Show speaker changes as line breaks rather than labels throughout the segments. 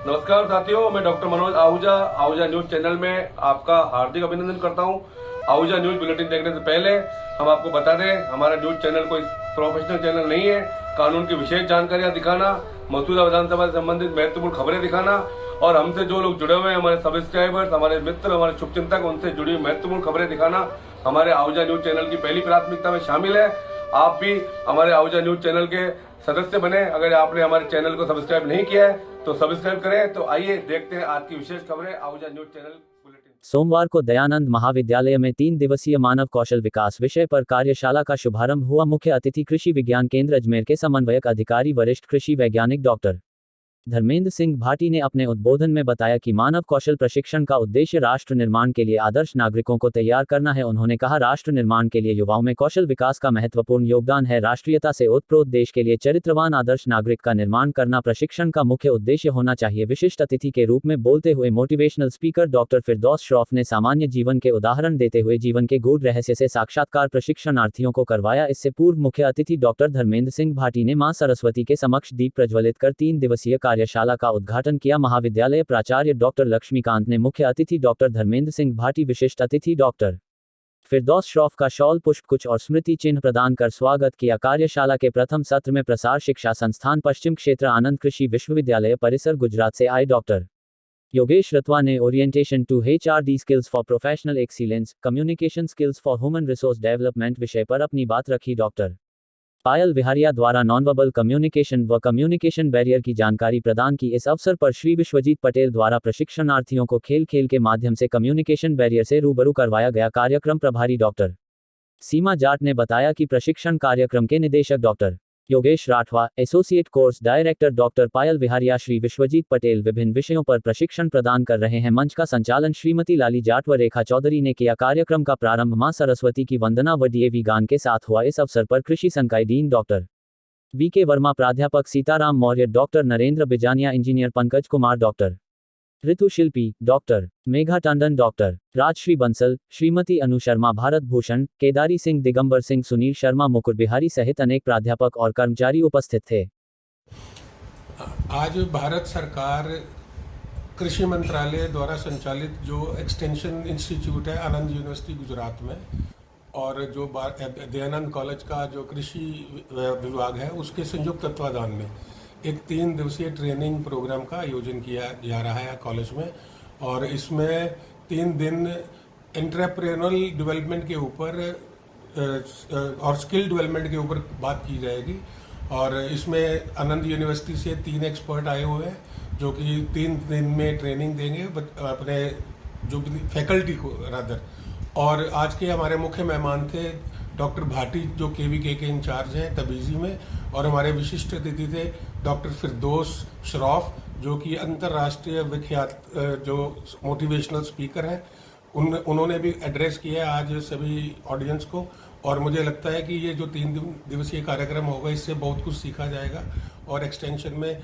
नमस्कार साथियों, मैं doctor Manoj Ahuja Ahuja news channel में आपका हार्दिक अभिनंदन करता हूं। आहूजा न्यूज बुलेटिन देखने से पहले हम आपको बता दें, हमारा न्यूज चैनल कोई प्रोफेशनल चैनल नहीं है। कानून की विशेष जानकारियां दिखाना, मौजूदा विधानसभा से संबंधित महत्वपूर्ण खबरें दिखाना और हमसे जो लोग जुड़े हुए हैं, हमारे सब्सक्राइबर्स, हमारे मित्र, हमारे शुभचिंतक, उनसे जुड़ी हुई महत्वपूर्ण खबरें दिखाना हमारे आहूजा न्यूज चैनल की पहली प्राथमिकता में शामिल है। आप भी हमारे आहूजा न्यूज चैनल के सदस्य बने। अगर आपने हमारे चैनल को सब्सक्राइब नहीं किया है तो सब्सक्राइब करें। तो आइए देखते हैं आज की विशेष खबरें आहूजा न्यूज चैनल बुलेटिन।
सोमवार को दयानंद महाविद्यालय में 3 दिवसीय मानव कौशल विकास विषय पर कार्यशाला का शुभारंभ हुआ। मुख्य अतिथि कृषि विज्ञान केंद्र अजमेर के समन्वयक अधिकारी वरिष्ठ कृषि वैज्ञानिक डॉक्टर धर्मेंद्र सिंह भाटी ने अपने उद्बोधन में बताया कि मानव कौशल प्रशिक्षण का उद्देश्य राष्ट्र निर्माण के लिए आदर्श नागरिकों को तैयार करना है। उन्होंने कहा, राष्ट्र निर्माण के लिए युवाओं में कौशल विकास का महत्वपूर्ण योगदान है। राष्ट्रीयता से ओतप्रोत देश के लिए चरित्रवान आदर्श नागरिक का निर्माण करना प्रशिक्षण का मुख्य उद्देश्य होना चाहिए। विशिष्ट अतिथि के रूप में बोलते हुए मोटिवेशनल स्पीकर डॉक्टर फिरदौस श्रॉफ ने सामान्य जीवन के उदाहरण देते हुए जीवन के गूढ़ रहस्य से साक्षात्कार प्रशिक्षणार्थियों को करवाया। इससे पूर्व मुख्य अतिथि डॉक्टर धर्मेंद्र सिंह भाटी ने मां सरस्वती के समक्ष दीप प्रज्वलित कर 3 दिवसीय कार्यशाला का उद्घाटन किया। महाविद्यालय प्राचार्य डॉक्टर लक्ष्मीकांत ने मुख्य अतिथि डॉक्टर धर्मेंद्र सिंह भाटी, विशिष्ट अतिथि डॉक्टर फिरदौस श्रॉफ का शॉल, पुष्पगुच्छ और स्मृति चिन्ह प्रदान कर स्वागत किया। कार्यशाला के प्रथम सत्र में प्रसार शिक्षा संस्थान पश्चिम क्षेत्र आनंद कृषि विश्वविद्यालय परिसर गुजरात से आए डॉक्टर योगेश रतवा ने orientation to HRD skills for professional excellence, communication skills for human resource development विषय पर अपनी बात रखी। डॉक्टर पायल विहारिया द्वारा नॉनवर्बल कम्युनिकेशन व कम्युनिकेशन बैरियर की जानकारी प्रदान की। इस अवसर पर श्री विश्वजीत पटेल द्वारा प्रशिक्षणार्थियों को खेल खेल के माध्यम से कम्युनिकेशन बैरियर से रूबरू करवाया गया। कार्यक्रम प्रभारी डॉक्टर सीमा जाट ने बताया कि प्रशिक्षण कार्यक्रम के निदेशक doctor Yogesh Rathwa, associate course director doctor Payal Viharia, Shri Vishwajeet Patel विभिन्न विषयों पर प्रशिक्षण प्रदान कर रहे हैं। मंच का संचालन श्रीमती लाली जाट व रेखा चौधरी ने किया। कार्यक्रम का प्रारंभ मां सरस्वती की वंदना व डीएवी गान के साथ हुआ। इस अवसर पर कृषि संकाय डीन डॉक्टर वीके वर्मा, प्राध्यापक Sitaram Maurya, doctor Narendra Bijania, engineer Pankaj Kumar, doctor Ritu Shilpi, doctor Megha Tandon, doctor Rajshree Bansal, Shrimati Anu Sharma, Bharat Bhushan, Kedari Singh, Digambar Singh, Sunil Sharma, Mukut Bihari सहित अनेक प्राध्यापक और कर्मचारी उपस्थित थे।
आज भारत सरकार कृषि मंत्रालय द्वारा संचालित जो एक्सटेंशन इंस्टीट्यूट है आनंद यूनिवर्सिटी गुजरात में, और जो दयानंद कॉलेज का जो कृषि विभाग है, उसके संयुक्त तत्वाधान में एक 3 दिवसीय ट्रेनिंग प्रोग्राम का आयोजन किया जा रहा है कॉलेज में। और इसमें 3 दिन एंटरप्रेन्योरल डेवलपमेंट के ऊपर और स्किल डेवलपमेंट के ऊपर बात की जाएगी। और इसमें आनंद यूनिवर्सिटी से 3 एक्सपर्ट आए हुए हैं जो कि 3 दिन में ट्रेनिंग देंगे अपने जो फैकल्टी को रादर। और आज के हमारे मुख्य मेहमान थे डॉक्टर भाटी, जो KVK के इंचार्ज हैं तबीजी में, और हमारे विशिष्ट अतिथि थे डॉक्टर फिरदौस श्रॉफ, जो कि अंतर्राष्ट्रीय विख्यात जो मोटिवेशनल स्पीकर हैं। उन्होंने भी एड्रेस किया है आज सभी ऑडियंस को। और मुझे लगता है कि ये जो 3 दिवसीय कार्यक्रम होगा, इससे बहुत कुछ सीखा जाएगा और एक्सटेंशन में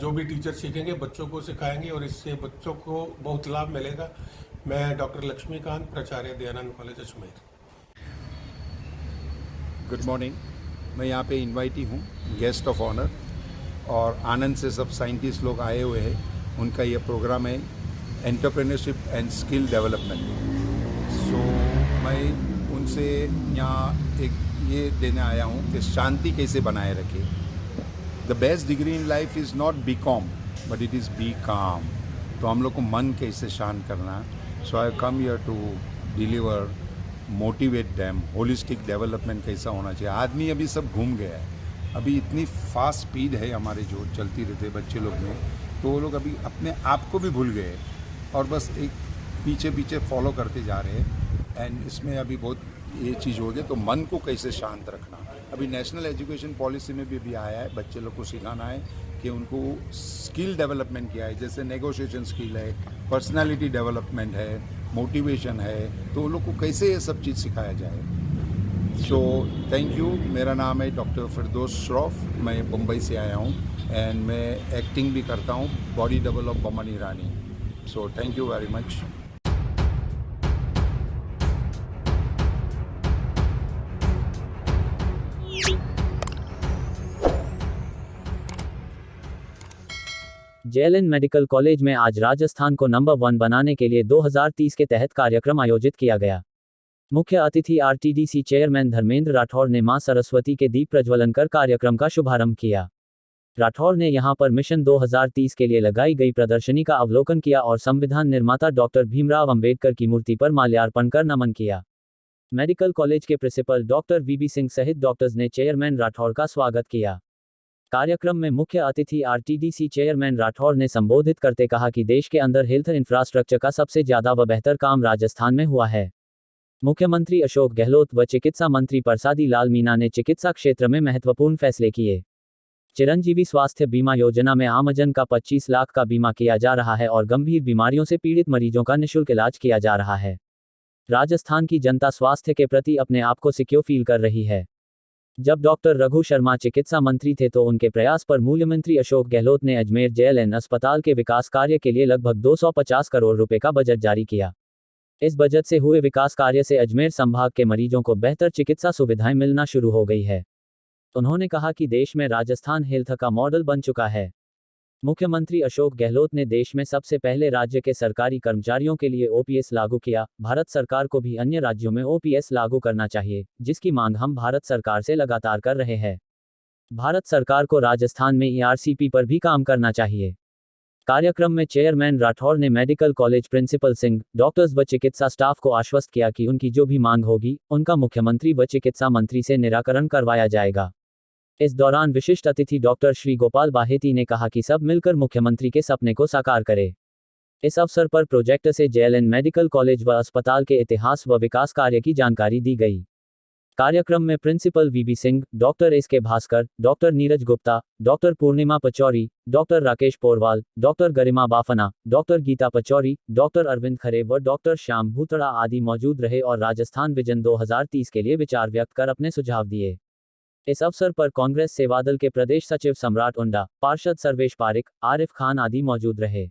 जो भी टीचर सीखेंगे बच्चों को सिखाएंगे और इससे बच्चों को बहुत लाभ मिलेगा। मैं डॉक्टर लक्ष्मीकांत, प्राचार्य Dayanand college Ajmer.
Good morning. मैं यहाँ पे इनवाइटी हूँ, गेस्ट ऑफ ऑनर, और आनंद से सब साइंटिस्ट लोग आए हुए हैं। उनका ये प्रोग्राम है एंटरप्रेन्योरशिप एंड स्किल डेवलपमेंट। सो मैं उनसे यहाँ एक ये देने आया हूँ कि शांति कैसे बनाए रखें। The best degree in life is not BCom but it is B काम। तो हम लोग को मन कैसे शांत करना। So I come here to deliver, motivate them, holistic development कैसा होना चाहिए। आदमी अभी सब घूम गया है, अभी इतनी फास्ट स्पीड है हमारे जो चलती रहते बच्चे लोग में, तो वो लोग अभी अपने आप को भी भूल गए और बस एक पीछे पीछे फॉलो करते जा रहे हैं। एंड इसमें अभी बहुत ये चीज़ हो गई, तो मन को कैसे शांत रखना। अभी नेशनल एजुकेशन पॉलिसी में भी आया है, बच्चे लोग को सिखाना है कि उनको स्किल डेवलपमेंट किया है, जैसे नेगोशिएशन स्किल है, पर्सनालिटी डेवलपमेंट है, मोटिवेशन है, तो उन लोग को कैसे ये सब चीज़ सिखाया जाए। सो थैंक यू। मेरा नाम है डॉक्टर फिरदौस श्रॉफ, मैं मुंबई से आया हूँ एंड मैं एक्टिंग भी करता हूँ, body double of Boman Irani. So thank you very much.
J L N medical college में आज राजस्थान को नंबर 1 बनाने के लिए 2030 के तहत कार्यक्रम आयोजित किया गया। मुख्य अतिथि आरटीडीसी चेयरमैन धर्मेंद्र राठौड़ ने मां सरस्वती के दीप प्रज्वलन कर कार्यक्रम का शुभारंभ किया। राठौड़ ने यहां पर मिशन 2030 के लिए लगाई गई प्रदर्शनी का अवलोकन किया और संविधान निर्माता डॉक्टर भीमराव अंबेडकर की मूर्ति पर माल्यार्पण कर नमन किया। मेडिकल कॉलेज के प्रिंसिपल डॉक्टर वीबी सिंह सहित डॉक्टर्स ने चेयरमैन राठौड़ का स्वागत किया। कार्यक्रम में मुख्य अतिथि आरटीडीसी चेयरमैन राठौड़ ने संबोधित करते कहा कि देश के अंदर हेल्थ इंफ्रास्ट्रक्चर का सबसे ज्यादा व बेहतर काम राजस्थान में हुआ है। मुख्यमंत्री अशोक गहलोत व चिकित्सा मंत्री परसादी लाल मीणा ने चिकित्सा क्षेत्र में महत्वपूर्ण फैसले किए। चिरंजीवी स्वास्थ्य बीमा योजना में आमजन का 25 लाख का बीमा किया जा रहा है और गंभीर बीमारियों से पीड़ित मरीजों का निःशुल्क इलाज किया जा रहा है। राजस्थान की जनता स्वास्थ्य के प्रति अपने आप को सिक्योर फील कर रही है। जब डॉक्टर रघु शर्मा चिकित्सा मंत्री थे तो उनके प्रयास पर मूल्यमंत्री अशोक गहलोत ने अजमेर जेएलएन अस्पताल के विकास कार्य के लिए लगभग 250 करोड़ रुपए का बजट जारी किया। इस बजट से हुए विकास कार्य से अजमेर संभाग के मरीजों को बेहतर चिकित्सा सुविधाएं मिलना शुरू हो गई है। उन्होंने कहा कि देश में राजस्थान हेल्थ का मॉडल बन चुका है। मुख्यमंत्री अशोक गहलोत ने देश में सबसे पहले राज्य के सरकारी कर्मचारियों के लिए ओपीएस लागू किया। भारत सरकार को भी अन्य राज्यों में ओपीएस लागू करना चाहिए, जिसकी मांग हम भारत सरकार से लगातार कर रहे हैं। भारत सरकार को राजस्थान में ईआरसीपी पर भी काम करना चाहिए। कार्यक्रम में चेयरमैन राठौड़ ने medical college principal Singh, doctors व चिकित्सा स्टाफ को आश्वस्त किया कि उनकी जो भी मांग होगी उनका मुख्यमंत्री व चिकित्सा मंत्री से निराकरण करवाया जाएगा। इस दौरान विशिष्ट अतिथि डॉक्टर श्री गोपाल बाहेती ने कहा कि सब मिलकर मुख्यमंत्री के सपने को साकार करें। इस अवसर पर प्रोजेक्ट से जेएलएन मेडिकल कॉलेज व अस्पताल के इतिहास व विकास कार्य की जानकारी दी गई। कार्यक्रम में principal V B Singh, doctor S K Bhaskar, doctor Neeraj Gupta, doctor Purnima Pachauri, doctor Rakesh Porwal, doctor Garima Bafna, doctor Geeta Pachauri, doctor Arvind Khare व डॉक्टर श्याम भूतड़ा आदि मौजूद रहे और राजस्थान विजन 2030 के लिए विचार व्यक्त कर अपने सुझाव दिए। इस अवसर पर कांग्रेस सेवादल के प्रदेश सचिव सम्राट उंडा, पार्षद सर्वेश पारिक, आरिफ खान आदि मौजूद रहे।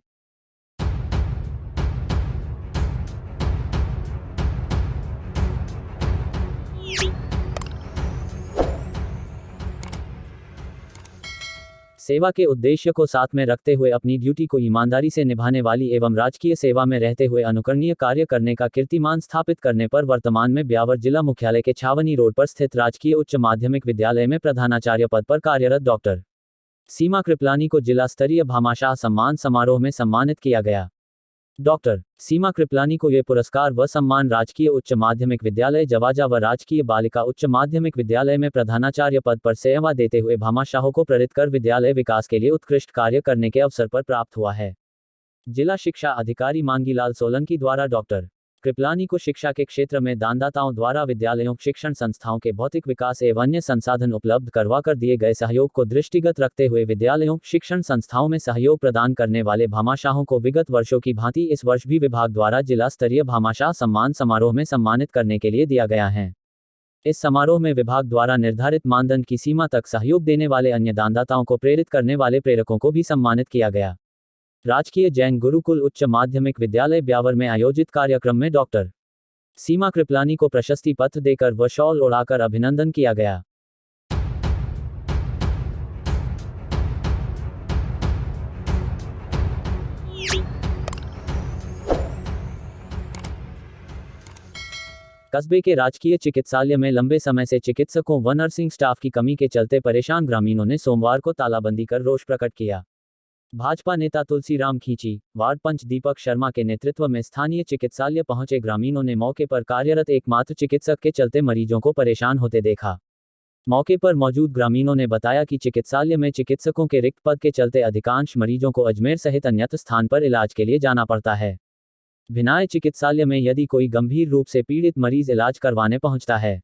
सेवा के उद्देश्य को साथ में रखते हुए अपनी ड्यूटी को ईमानदारी से निभाने वाली एवं राजकीय सेवा में रहते हुए अनुकरणीय कार्य करने का कीर्तिमान स्थापित करने पर वर्तमान में ब्यावर जिला मुख्यालय के छावनी रोड पर स्थित राजकीय उच्च माध्यमिक विद्यालय में प्रधानाचार्य पद पर कार्यरत डॉक्टर सीमा कृपलानी को जिला स्तरीय भामाशाह सम्मान समारोह में सम्मानित किया गया। डॉक्टर सीमा कृपलानी को यह पुरस्कार व सम्मान राजकीय उच्च माध्यमिक विद्यालय जवाजा व राजकीय बालिका उच्च माध्यमिक विद्यालय में प्रधानाचार्य पद पर सेवा देते हुए भामाशाहों को प्रेरित कर विद्यालय विकास के लिए उत्कृष्ट कार्य करने के अवसर पर प्राप्त हुआ है। जिला शिक्षा अधिकारी मांगीलाल सोलंकी द्वारा डॉक्टर कृपलानी को शिक्षा के क्षेत्र में दानदाताओं द्वारा विद्यालयों, शिक्षण संस्थाओं के भौतिक विकास एवं अन्य संसाधन उपलब्ध करवाकर दिए गए सहयोग को दृष्टिगत रखते हुए विद्यालयों, शिक्षण संस्थाओं में सहयोग प्रदान करने वाले भामाशाहों को विगत वर्षों की भांति इस वर्ष भी विभाग द्वारा जिला स्तरीय भामाशाह सम्मान समारोह में सम्मानित करने के लिए दिया गया है। इस समारोह में विभाग द्वारा निर्धारित मानदंड की सीमा तक सहयोग देने वाले अन्य दानदाताओं को प्रेरित करने वाले प्रेरकों को भी सम्मानित किया गया। राजकीय जैन गुरुकुल उच्च माध्यमिक विद्यालय ब्यावर में आयोजित कार्यक्रम में डॉक्टर सीमा कृपलानी को प्रशस्ति पत्र देकर व शॉल ओढ़ाकर अभिनंदन किया गया। कस्बे के राजकीय चिकित्सालय में लंबे समय से चिकित्सकों व नर्सिंग स्टाफ की कमी के चलते परेशान ग्रामीणों ने सोमवार को तालाबंदी कर रोष प्रकट किया। भाजपा नेता तुलसीराम खींची, वार्ड पंच दीपक शर्मा के नेतृत्व में स्थानीय चिकित्सालय पहुंचे ग्रामीणों ने मौके पर कार्यरत एकमात्र चिकित्सक के चलते मरीजों को परेशान होते देखा। मौके पर मौजूद ग्रामीणों ने बताया कि चिकित्सालय में चिकित्सकों के रिक्त पद के चलते अधिकांश मरीजों को अजमेर सहित अन्यत्र स्थान पर इलाज के लिए जाना पड़ता है। भिनाय चिकित्सालय में यदि कोई गंभीर रूप से पीड़ित मरीज इलाज करवाने पहुंचता है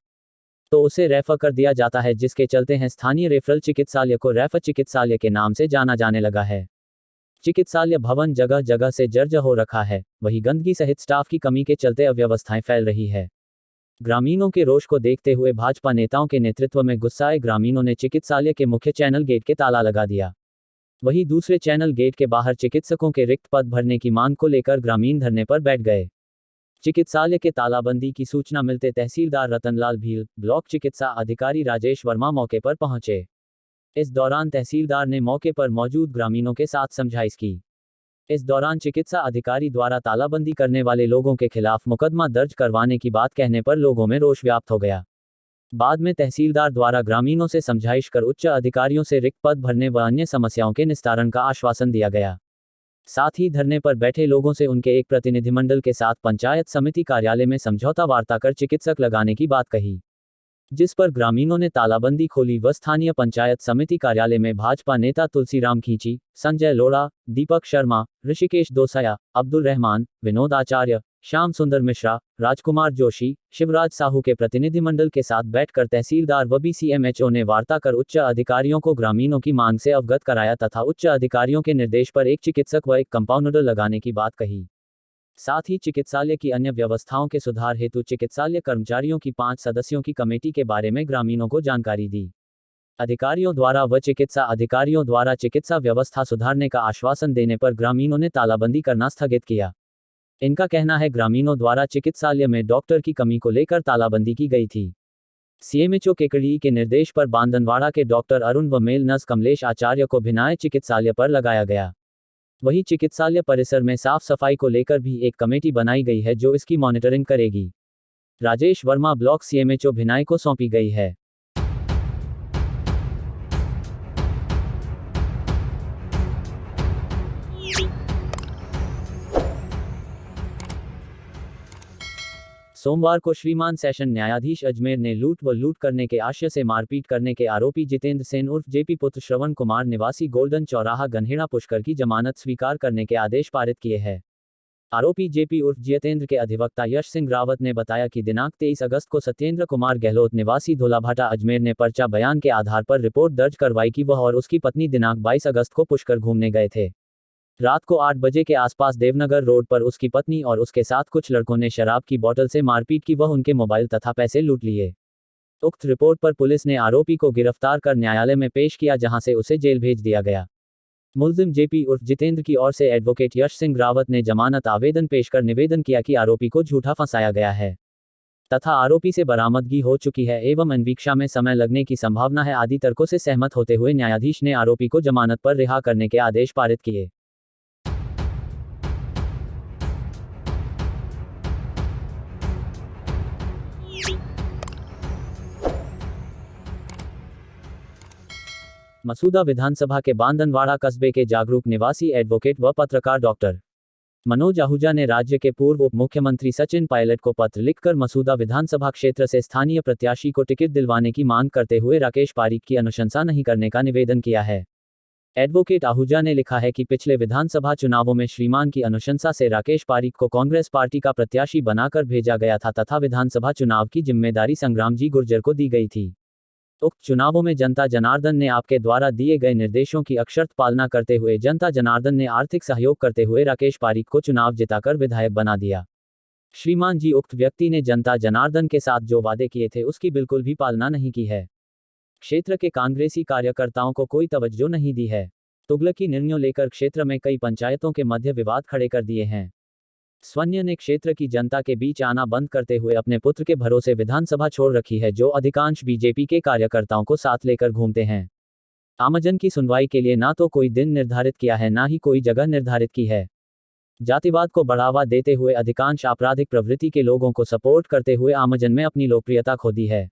तो उसे रेफर कर दिया जाता है, जिसके चलते हैं स्थानीय रेफरल चिकित्सालय को रेफर चिकित्सालय के नाम से जाना जाने लगा है। चिकित्सालय भवन जगह जगह से जर्जर हो रखा है, वहीं गंदगी सहित स्टाफ की कमी के चलते अव्यवस्थाएं फैल रही है। ग्रामीणों के रोष को देखते हुए भाजपा नेताओं के नेतृत्व में गुस्साए ग्रामीणों ने चिकित्सालय के मुख्य चैनल गेट के ताला लगा दिया। वहीं दूसरे चैनल गेट के बाहर चिकित्सकों के रिक्त पद भरने की मांग को लेकर ग्रामीण धरने पर बैठ गए। चिकित्सालय के तालाबंदी की सूचना मिलते तहसीलदार रतनलाल भील, ब्लॉक चिकित्सा अधिकारी राजेश वर्मा मौके पर पहुंचे। इस दौरान तहसीलदार ने मौके पर मौजूद ग्रामीणों के साथ समझाइश की। इस दौरान चिकित्सा अधिकारी द्वारा तालाबंदी करने वाले लोगों के खिलाफ मुकदमा दर्ज करवाने की बात कहने पर लोगों में रोष व्याप्त हो गया। बाद में तहसीलदार द्वारा ग्रामीणों से समझाइश कर उच्च अधिकारियों से रिक्त पद भरने व अन्य समस्याओं के निस्तारण का आश्वासन दिया गया। साथ ही धरने पर बैठे लोगों से उनके एक प्रतिनिधिमंडल के साथ पंचायत समिति कार्यालय में समझौता वार्ता कर चिकित्सक लगाने की बात कही, जिस पर ग्रामीणों ने तालाबंदी खोली व स्थानीय पंचायत समिति कार्यालय में भाजपा नेता तुलसीराम खींची, संजय लोढ़ा, दीपक शर्मा, ऋषिकेश दोसाया, अब्दुल रहमान, विनोद आचार्य, श्याम सुंदर मिश्रा, राजकुमार जोशी, शिवराज साहू के प्रतिनिधिमंडल के साथ बैठकर तहसीलदार व BCMHO ने वार्ता कर उच्च अधिकारियों को ग्रामीणों की मांग से अवगत कराया तथा उच्च अधिकारियों के निर्देश पर एक चिकित्सक व एक कंपाउंडर लगाने की बात कही। साथ ही चिकित्सालय की अन्य व्यवस्थाओं के सुधार हेतु चिकित्सालय कर्मचारियों की 5 सदस्यों की कमेटी के बारे में ग्रामीणों को जानकारी दी। अधिकारियों द्वारा व चिकित्सा अधिकारियों द्वारा चिकित्सा व्यवस्था सुधारने का आश्वासन देने पर ग्रामीणों ने तालाबंदी करना स्थगित किया। इनका कहना है ग्रामीणों द्वारा चिकित्सालय में डॉक्टर की कमी को लेकर तालाबंदी की गई थी। CMHO केकड़ी के निर्देश पर बांदनवाड़ा के डॉक्टर अरुण व मेल नर्स कमलेश आचार्य को भिनाय चिकित्सालय पर लगाया गया। वहीं चिकित्सालय परिसर में साफ सफाई को लेकर भी एक कमेटी बनाई गई है जो इसकी मॉनिटरिंग करेगी। राजेश वर्मा ब्लॉक CMHO भिनाय को सौंपी गई है। सोमवार को श्रीमान सेशन न्यायाधीश अजमेर ने लूट व लूट करने के आशय से मारपीट करने के आरोपी जितेंद्र सेन उर्फ JP पुत्र श्रवण कुमार निवासी गोल्डन चौराहा गन्हेड़ा पुष्कर की जमानत स्वीकार करने के आदेश पारित किए हैं। आरोपी JP उर्फ जितेंद्र के अधिवक्ता यश सिंह रावत ने बताया कि दिनांक 23 अगस्त को सत्येंद्र कुमार गहलोत निवासी धोलाभाटा अजमेर ने पर्चा बयान के आधार पर रिपोर्ट दर्ज करवाई कि वह और उसकी पत्नी दिनांक 22 अगस्त को पुष्कर घूमने गए थे। रात को 8 बजे के आसपास देवनगर रोड पर उसकी पत्नी और उसके साथ कुछ लड़कों ने शराब की बोतल से मारपीट की, वह उनके मोबाइल तथा पैसे लूट लिए। उक्त रिपोर्ट पर पुलिस ने आरोपी को गिरफ्तार कर न्यायालय में पेश किया, जहां से उसे जेल भेज दिया गया। मुलजिम JP उर्फ जितेंद्र की ओर से एडवोकेट यश सिंह रावत ने जमानत आवेदन पेश कर निवेदन किया कि आरोपी को झूठा फंसाया गया है तथा आरोपी से बरामदगी हो चुकी है एवं अन्वीक्षा में समय लगने की संभावना है आदि तर्कों से सहमत होते हुए न्यायाधीश ने आरोपी को जमानत पर रिहा करने के आदेश पारित किए। मसूदा विधानसभा के बांदनवाड़ा कस्बे के जागरूक निवासी एडवोकेट व पत्रकार डॉक्टर मनोज आहूजा ने राज्य के पूर्व उप मुख्यमंत्री सचिन पायलट को पत्र लिखकर मसूदा विधानसभा क्षेत्र से स्थानीय प्रत्याशी को टिकट दिलवाने की मांग करते हुए राकेश पारीक की अनुशंसा नहीं करने का निवेदन किया है। एडवोकेट आहूजा ने लिखा है कि पिछले विधानसभा चुनावों में श्रीमान की अनुशंसा से राकेश पारीक को कांग्रेस पार्टी का प्रत्याशी बनाकर भेजा गया था तथा विधानसभा चुनाव की जिम्मेदारी संग्राम जी गुर्जर को दी गई थी। उक्त चुनावों में जनता जनार्दन ने आपके द्वारा दिए गए निर्देशों की अक्षरशः पालना करते हुए जनता जनार्दन ने आर्थिक सहयोग करते हुए राकेश पारीक को चुनाव जिताकर विधायक बना दिया। श्रीमान जी, उक्त व्यक्ति ने जनता जनार्दन के साथ जो वादे किए थे उसकी बिल्कुल भी पालना नहीं की है। क्षेत्र के कांग्रेसी कार्यकर्ताओं को कोई तवज्जो नहीं दी है। तुगलकी निर्णयों लेकर क्षेत्र में कई पंचायतों के मध्य विवाद खड़े कर दिए हैं। स्वन्य ने क्षेत्र की जनता के बीच आना बंद करते हुए अपने पुत्र के भरोसे विधानसभा छोड़ रखी है, जो अधिकांश बीजेपी के कार्यकर्ताओं को साथ लेकर घूमते हैं। आमजन की सुनवाई के लिए ना तो कोई दिन निर्धारित किया है, ना ही कोई जगह निर्धारित की है। जातिवाद को बढ़ावा देते हुए अधिकांश आपराधिक प्रवृत्ति के लोगों को सपोर्ट करते हुए आमजन में अपनी लोकप्रियता खो दी है।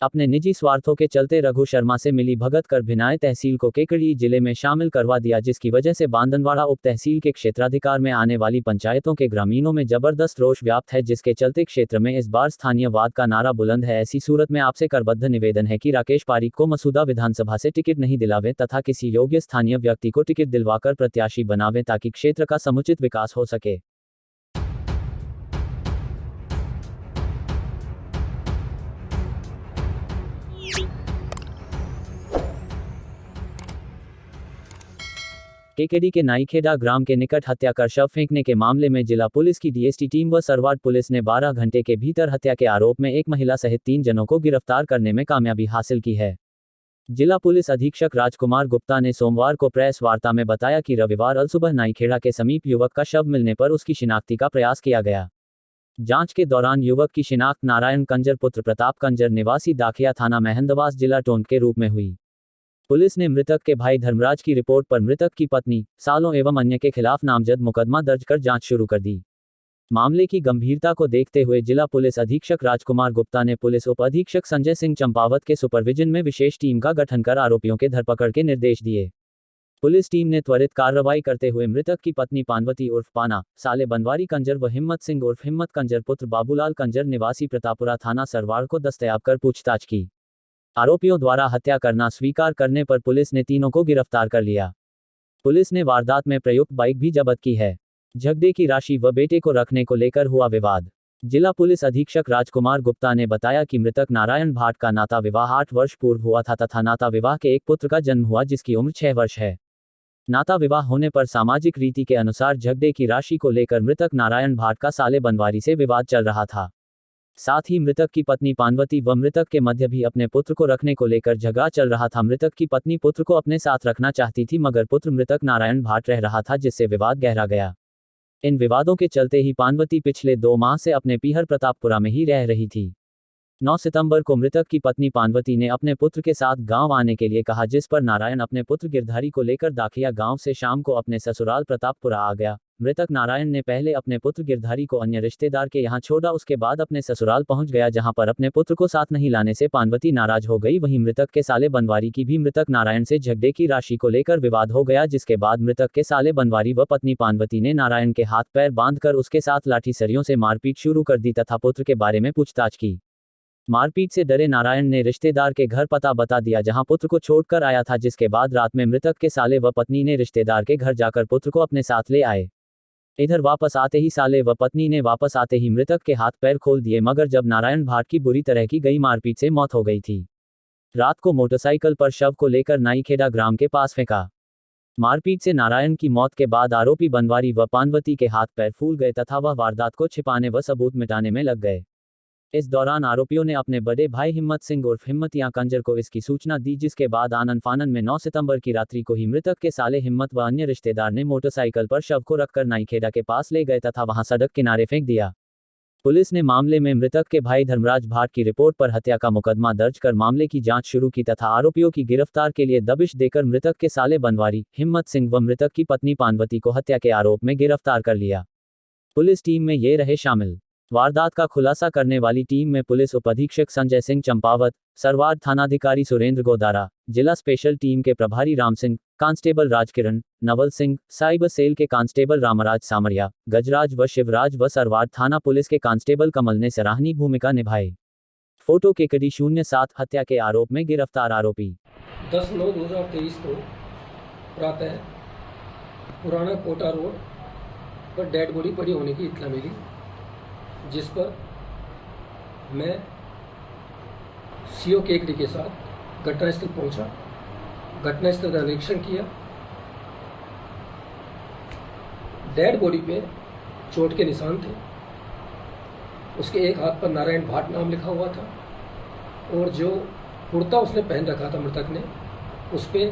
अपने निजी स्वार्थों के चलते रघु शर्मा से मिली भगत कर भिनाय तहसील को केकड़ी जिले में शामिल करवा दिया, जिसकी वजह से बांदनवाड़ा उप तहसील के क्षेत्राधिकार में आने वाली पंचायतों के ग्रामीणों में जबरदस्त रोष व्याप्त है, जिसके चलते क्षेत्र में इस बार स्थानीयवाद का नारा बुलंद है। ऐसी सूरत में आपसे करबद्ध निवेदन है कि राकेश पारीक को मसूदा विधानसभा से टिकट नहीं दिलावे तथा किसी योग्य स्थानीय व्यक्ति को टिकट दिलवाकर प्रत्याशी बनावे, ताकि क्षेत्र का समुचित विकास हो सके। केकेडी के नाईखेड़ा ग्राम के निकट हत्या कर शव फेंकने के मामले में जिला पुलिस की DST टीम व सरवाड पुलिस ने 12 घंटे के भीतर हत्या के आरोप में एक महिला सहित 3 जनों को गिरफ्तार करने में कामयाबी हासिल की है। जिला पुलिस अधीक्षक राजकुमार गुप्ता ने सोमवार को प्रेस वार्ता में बताया कि रविवार अलसुबह नाईखेड़ा के समीप युवक का शव मिलने पर उसकी शिनाख्ती का प्रयास किया गया। जांच के दौरान युवक की शिनाख्त नारायण कंजर पुत्र प्रताप कंजर निवासी दाखिया थाना मेहंदवास जिला टोंक के रूप में हुई। पुलिस ने मृतक के भाई धर्मराज की रिपोर्ट पर मृतक की पत्नी, सालों एवं अन्य के खिलाफ नामजद मुकदमा दर्ज कर जांच शुरू कर दी। मामले की गंभीरता को देखते हुए जिला पुलिस अधीक्षक राजकुमार गुप्ता ने पुलिस उप अधीक्षक संजय सिंह चंपावत के सुपरविजन में विशेष टीम का गठन कर आरोपियों के धरपकड़ के निर्देश दिए। पुलिस टीम ने त्वरित कार्रवाई करते हुए मृतक की पत्नी पानवती उर्फ पाना, साले बनवारी कंजर व हिम्मत सिंह उर्फ हिम्मत कंजर पुत्र बाबूलाल कंजर निवासी प्रतापुरा थाना सरवाड़ को दस्तयाब कर पूछताछ की। आरोपियों द्वारा हत्या करना स्वीकार करने पर पुलिस ने तीनों को गिरफ्तार कर लिया। पुलिस ने वारदात में प्रयुक्त बाइक भी जब्त की है। झगड़े की राशि व बेटे को रखने को लेकर हुआ विवाद। जिला पुलिस अधीक्षक राजकुमार गुप्ता ने बताया कि मृतक नारायण भाट का नाता विवाह 8 वर्ष पूर्व हुआ था तथा नाता विवाह के एक पुत्र का जन्म हुआ जिसकी उम्र 6 वर्ष है। नाता विवाह होने पर सामाजिक रीति के अनुसार झगड़े की राशि को लेकर मृतक नारायण भाट का साले बनवारी से विवाद चल रहा था। साथ ही मृतक की पत्नी पानवती व मृतक के मध्य भी अपने पुत्र को रखने को लेकर झगड़ा चल रहा था। मृतक की पत्नी पुत्र को अपने साथ रखना चाहती थी मगर पुत्र मृतक नारायण भाट रह रहा था जिससे विवाद गहरा गया। इन विवादों के चलते ही पानवती पिछले 2 माह से अपने पीहर प्रतापपुरा में ही रह रही थी। 9 सितंबर को मृतक की पत्नी पानवती ने अपने पुत्र के साथ गांव आने के लिए कहा जिस पर नारायण अपने पुत्र गिरधारी को लेकर दाखिया गांव से शाम को अपने ससुराल प्रतापपुरा आ गया। मृतक नारायण ने पहले अपने पुत्र गिरधारी को अन्य रिश्तेदार के यहां छोड़ा, उसके बाद अपने ससुराल पहुंच गया जहां पर अपने पुत्र को साथ नहीं लाने से पानवती नाराज हो गई। वहीं मृतक के साले बनवारी की भी मृतक नारायण से झगड़े की राशि को लेकर विवाद हो गया जिसके बाद मृतक के साले बनवारी व पत्नी पानवती ने नारायण के हाथ पैर बांधकर उसके साथ लाठी सरियों से मारपीट शुरू कर दी तथा पुत्र के बारे में पूछताछ की। मारपीट से डरे नारायण ने रिश्तेदार के घर पता बता दिया जहां पुत्र को छोड़कर आया था, जिसके बाद रात में मृतक के साले व पत्नी ने रिश्तेदार के घर जाकर पुत्र को अपने साथ ले आए। इधर वापस आते ही साले व पत्नी ने वापस आते ही मृतक के हाथ पैर खोल दिए मगर जब नारायण भाट की बुरी तरह की गई मारपीट से मौत हो गई थी। रात को मोटरसाइकिल पर शव को लेकर नाईखेड़ा ग्राम के पास फेंका। मारपीट से नारायण की मौत के बाद आरोपी बनवारी व पानवती के हाथ पैर फूल गए तथा वह वारदात को छिपाने व सबूत मिटाने में लग गए। इस दौरान आरोपियों ने अपने बड़े भाई हिम्मत सिंह उर्फ हिम्मतियां कंजर को इसकी सूचना दी जिसके बाद आनन फानन में 9 सितंबर की रात्रि को ही मृतक के साले हिम्मत व अन्य रिश्तेदार ने मोटरसाइकिल पर शव को रखकर नाईखेड़ा के पास ले गए तथा वहां सड़क किनारे फेंक दिया। पुलिस ने मामले में मृतक के भाई धर्मराज भाट की रिपोर्ट पर हत्या का मुकदमा दर्ज कर मामले की जांच शुरू की तथा आरोपियों की गिरफ्तार के लिए दबिश देकर मृतक के साले बनवारी, हिम्मत सिंह व मृतक की पत्नी पानवती को हत्या के आरोप में गिरफ्तार कर लिया। पुलिस टीम में ये रहे शामिल। वारदात का खुलासा करने वाली टीम में पुलिस उप अधीक्षक संजय सिंह चंपावत, सरवाड़ थानाधिकारी सुरेंद्र गोदारा, जिला स्पेशल टीम के प्रभारी Ram Singh, constable Rajkiran, Naval Singh, cyber cell के कांस्टेबल रामराज सामरिया, गजराज व शिवराज व सरवाड़ थाना पुलिस के कांस्टेबल कमल ने सराहनीय भूमिका निभाई। फोटो के कड़ी 07 हत्या के आरोप में गिरफ्तार आरोपी
10/9/2023 को प्रातः पुराना कोटा रोड पर डेड बॉडी पड़ी होने की इत्तला मिली, जिस पर मैं सीओ केकड़ी के साथ घटनास्थल पहुंचा। घटनास्थल का निरीक्षण किया। डेड बॉडी पे चोट के निशान थे। उसके एक हाथ पर नारायण भाट नाम लिखा हुआ था और जो कुर्ता उसने पहन रखा था मृतक ने, उस पर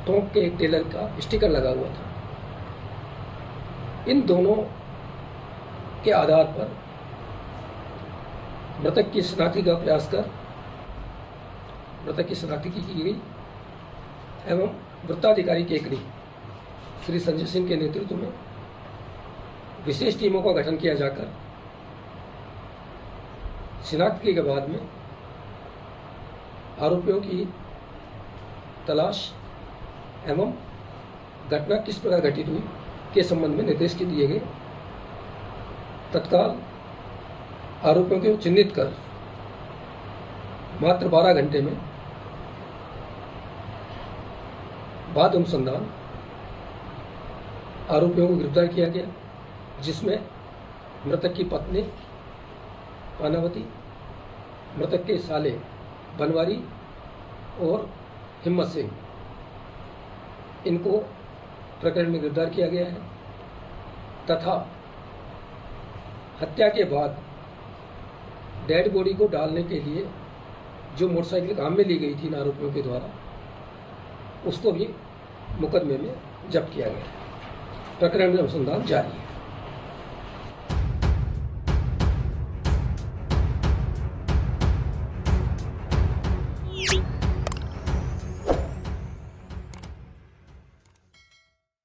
टोंक के एक टेलर का स्टिकर लगा हुआ था। इन दोनों के आधार पर मृतक की शिनाख्ती का प्रयास कर मृतक की शिनाख्ती की गई एवं वृत्ताधिकारी केकड़ी श्री संजय सिंह के नेतृत्व में विशेष टीमों का गठन किया जाकर शिनाख्ती के बाद में आरोपियों की तलाश एवं घटना किस प्रकार घटित हुई के संबंध में निर्देश दिए गए। तत्काल आरोपियों को चिन्हित कर मात्र 12 घंटे में बाद अनुसंधान आरोपियों को गिरफ्तार किया गया, जिसमें मृतक की पत्नी पानावती, मृतक के साले बनवारी और हिम्मत सिंह, इनको प्रकरण में गिरफ्तार किया गया है तथा हत्या के बाद डेड बॉडी को डालने के लिए जो मोटरसाइकिल काम में ली गई थी इन आरोपियों के द्वारा, उसको भी मुकदमे में जब्त किया गया। प्रकरण में अनुसंधान जारी है।